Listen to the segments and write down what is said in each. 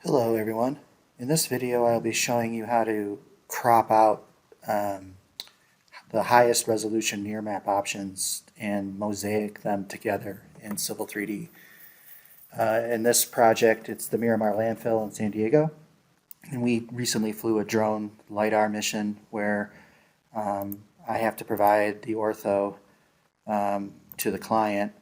Hello everyone. In this video I'll be showing you how to crop out the highest resolution Nearmap options and mosaic them together in Civil 3D. In this project it's the Miramar landfill in San Diego, and we recently flew a drone LiDAR mission where I have to provide the ortho to the client,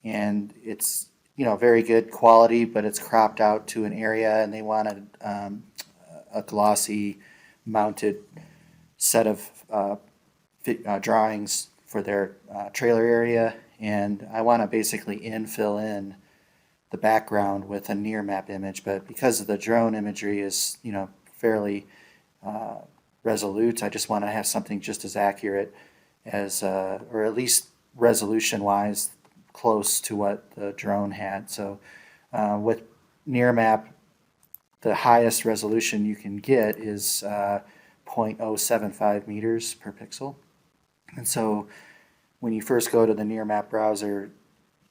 and it's very good quality, but it's cropped out to an area, and they wanted a glossy mounted set of drawings for their trailer area, and I want to basically fill in the background with a Nearmap image, but because of the drone imagery is fairly resolute, I just want to have something just as accurate as, or at least resolution-wise, close to what the drone had. So with Nearmap, the highest resolution you can get is 0.075 meters per pixel. And so when you first go to the Nearmap browser,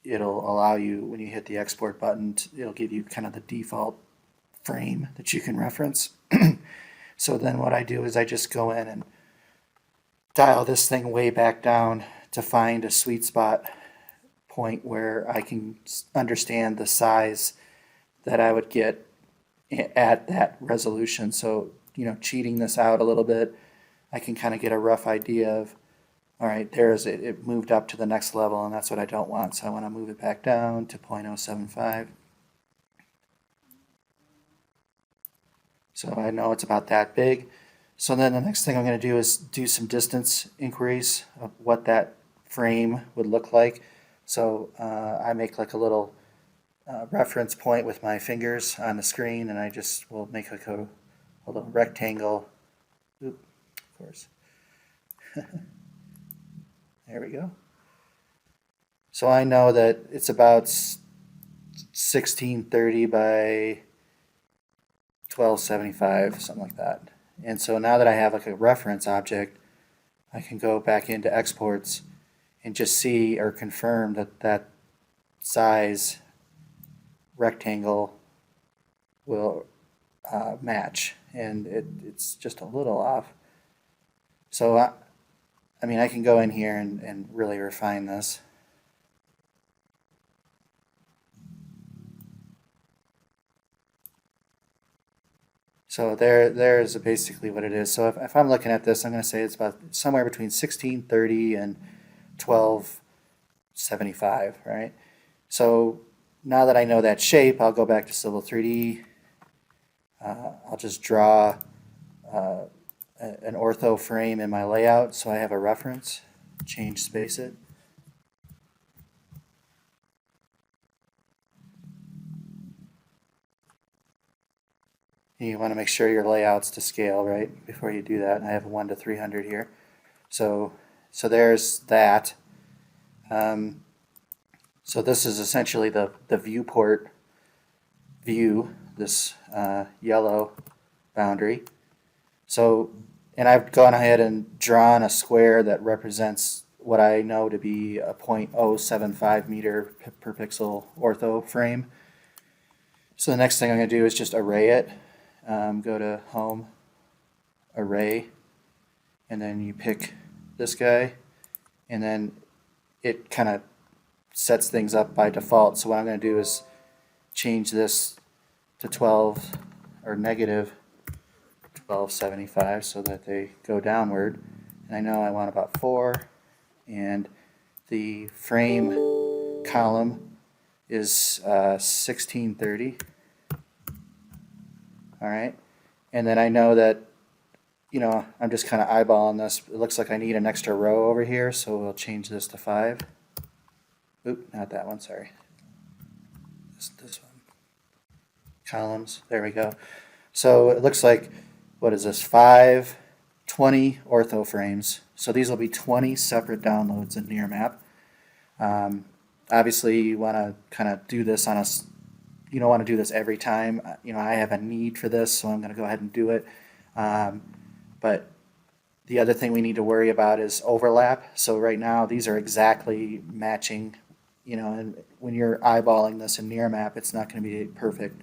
it'll allow you, when you hit the export button, it'll give you kind of the default frame that you can reference. So then what I do is I just go in and dial this thing way back down to find a sweet spot point where I can understand the size that I would get at that resolution. So, cheating this out a little bit, I can kind of get a rough idea of, all right, there's it. It moved up to the next level, and that's what I don't want. So I want to move it back down to 0.075. So I know it's about that big. So then the next thing I'm going to do is do some distance inquiries of what that frame would look like. So I make like a little reference point with my fingers on the screen, and I just will make like a little rectangle. Oop, of course. There we go. So I know that it's about 1630 by 1275, something like that. And so now that I have like a reference object, I can go back into exports and just see or confirm that that size rectangle will match, and it's just a little off. So I mean, I can go in here and really refine this. So there's basically what it is. So if I'm looking at this, I'm going to say it's about somewhere between 1630 and 1275, right? So now that I know that shape, I'll go back to Civil 3D. I'll just draw an ortho frame in my layout so I have a reference. Change space it. You want to make sure your layout's to scale, right, before you do that. And I have a 1 to 300 here. So there's that. So this is essentially the viewport view, this yellow boundary. So, and I've gone ahead and drawn a square that represents what I know to be a 0.075 meter per pixel ortho frame. So the next thing I'm going to do is just array it. Go to Home, Array, and then you pick this guy, and then it kind of sets things up by default. So what I'm going to do is change this to 12 or negative 1275 so that they go downward. And I know I want about 4, and the frame column is 1630. All right, and then I know that, I'm just kind of eyeballing this. It looks like I need an extra row over here, so we'll change this to 5. Oop, not that one, sorry. This one. Columns, there we go. So it looks like, what is this, 20 ortho frames. So these will be 20 separate downloads in Nearmap. Obviously, you want to kind of do this on you don't want to do this every time. I have a need for this, so I'm going to go ahead and do it. But the other thing we need to worry about is overlap. So right now, these are exactly matching, and when you're eyeballing this in Nearmap, it's not going to be perfect.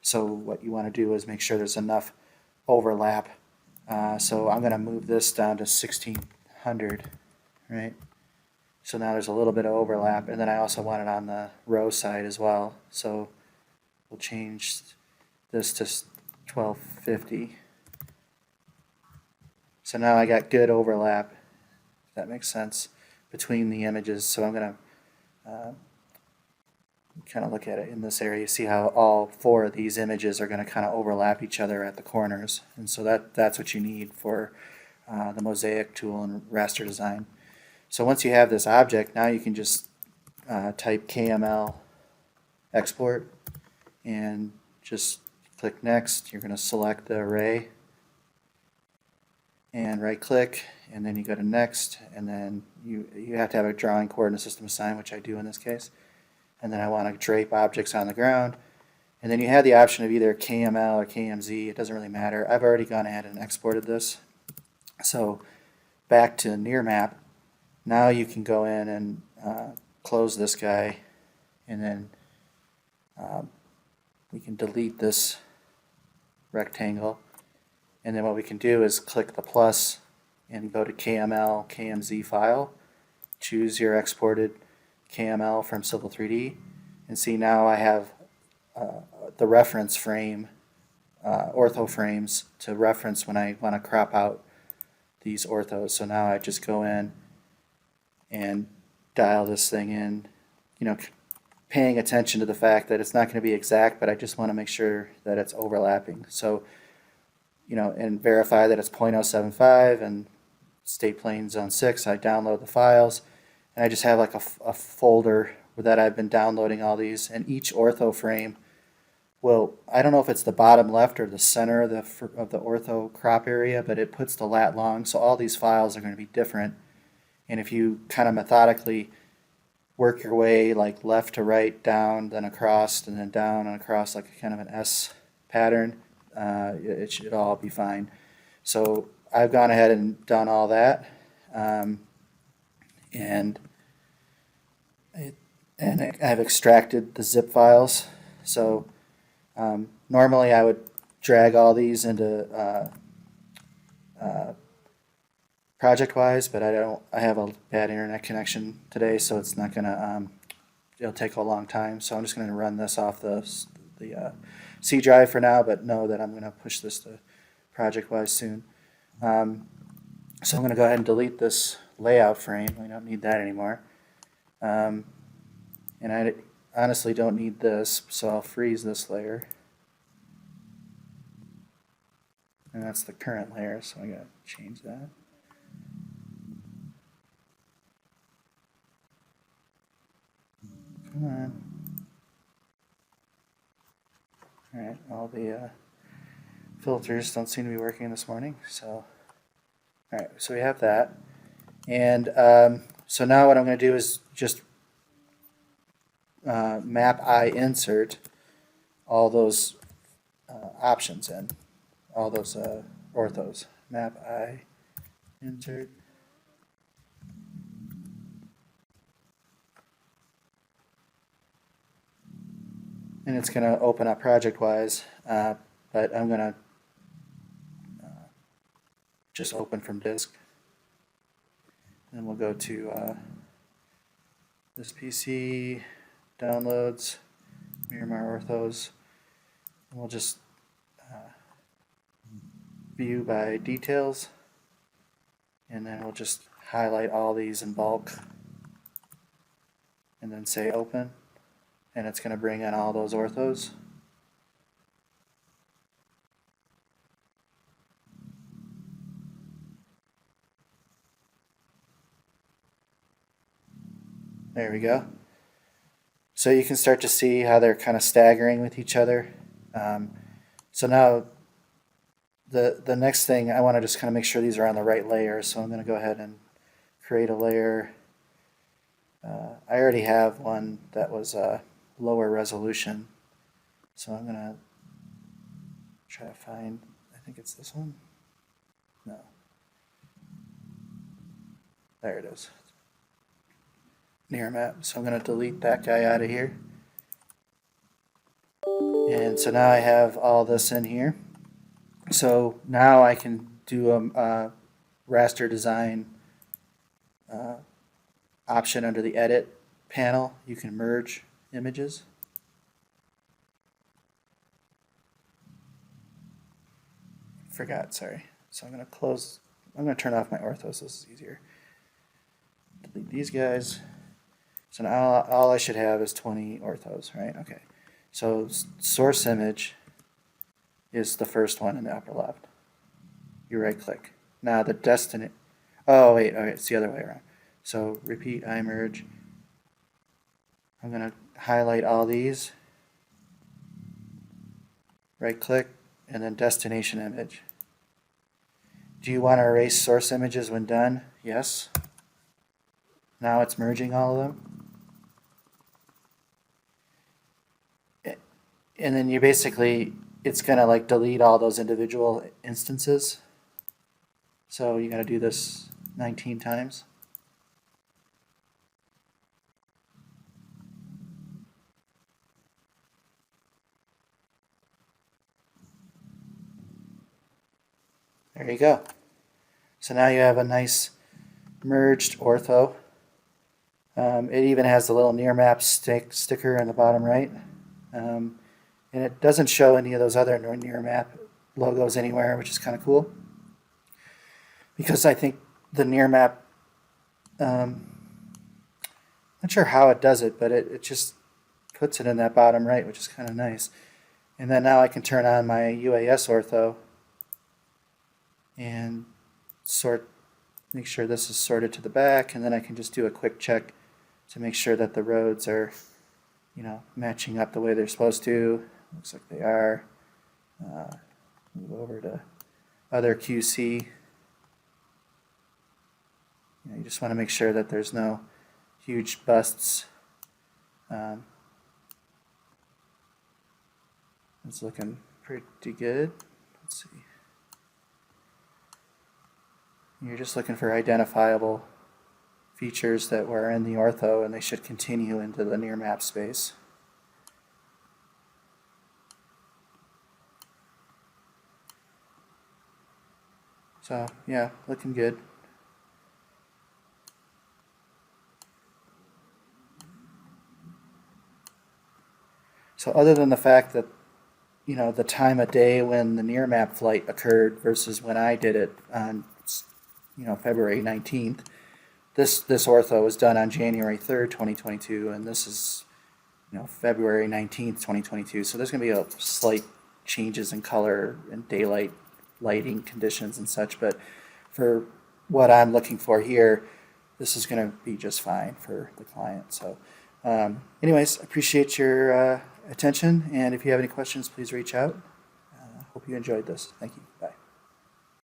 So what you want to do is make sure there's enough overlap. So I'm going to move this down to 1600, right? So now there's a little bit of overlap, and then I also want it on the row side as well. So we'll change this to 1250. So now I got good overlap, if that makes sense, between the images. So I'm going to kind of look at it in this area. You see how all four of these images are going to kind of overlap each other at the corners. And so that's what you need for the Mosaic tool and raster design. So once you have this object, now you can just type KML export and just click next. You're going to select the array and right click, and then you go to next, and then you have to have a drawing coordinate system assigned, which I do in this case. And then I want to drape objects on the ground. And then you have the option of either KML or KMZ. It doesn't really matter. I've already gone ahead and exported this. So back to Nearmap. Now you can go in and close this guy, and then we can delete this rectangle. And then what we can do is click the plus and go to KML, KMZ file, choose your exported KML from Civil 3D, and see now I have the reference frame, ortho frames to reference when I want to crop out these orthos. So now I just go in and dial this thing in, paying attention to the fact that it's not going to be exact, but I just want to make sure that it's overlapping. So, and verify that it's 0.075 and state plane zone 6. I download the files, and I just have like a folder that I've been downloading all these, and each ortho frame will, I don't know if it's the bottom left or the center of the ortho crop area, but it puts the lat long, so all these files are going to be different. And if you kind of methodically work your way like left to right, down, then across, and then down and across like kind of an S pattern, it should all be fine. So I've gone ahead and done all that, and I've extracted the zip files. So normally I would drag all these into project-wise, but I have a bad internet connection today, so it's not gonna. It'll take a long time, so I'm just going to run this off the C drive for now, but know that I'm going to push this to project-wise soon. So I'm going to go ahead and delete this layout frame. We don't need that anymore. And I honestly don't need this, so I'll freeze this layer. And that's the current layer, so I got to change that. Come on. Alright, all the filters don't seem to be working this morning, so alright, so we have that. And so now what I'm going to do is just map I insert all those options in, all those orthos. Map I insert. And it's going to open up project-wise, but I'm going to just open from disk. And we'll go to this PC, downloads, Miramar orthos, and we'll just view by details, and then we'll just highlight all these in bulk, and then say open. And it's going to bring in all those orthos. There we go. So you can start to see how they're kind of staggering with each other. So now the next thing, I want to just kind of make sure these are on the right layer. So I'm going to go ahead and create a layer. I already have one that was lower resolution, so I'm going to try to find, I think it's this one. No. There it is. Nearmap. So I'm going to delete that guy out of here. And so now I have all this in here. So now I can do a raster design option under the edit panel. You can merge images. Forgot, sorry. So I'm going to turn off my ortho so this is easier. Delete these guys. So now all I should have is 20 orthos, right? Okay. So source image is the first one in the upper left. You right click. Now the destination. Oh wait, okay, it's the other way around. So repeat iMerge. I'm going to highlight all these. Right click and then destination image. Do you want to erase source images when done? Yes. Now it's merging all of them. And then you basically, it's going to like delete all those individual instances. So you got to do this 19 times. There you go. So now you have a nice merged ortho. It even has the little Nearmap sticker in the bottom right. And it doesn't show any of those other Nearmap logos anywhere, which is kind of cool. Because I think the Nearmap, not sure how it does it, but it just puts it in that bottom right, which is kind of nice. And then now I can turn on my UAS ortho and make sure this is sorted to the back, and then I can just do a quick check to make sure that the roads are, matching up the way they're supposed to. Looks like they are. Move over to other QC. You just want to make sure that there's no huge busts. It's looking pretty good. Let's see. You're just looking for identifiable features that were in the ortho, and they should continue into the Nearmap space. So yeah, looking good. So other than the fact that the time of day when the Nearmap flight occurred versus when I did it on February 19th, this ortho was done on January 3rd, 2022, and this is February 19th, 2022. So there's going to be a slight changes in color and daylight lighting conditions and such, but for what I'm looking for here, this is going to be just fine for the client. So anyways, appreciate your attention, and if you have any questions, please reach out. Hope you enjoyed this. Thank you. Bye.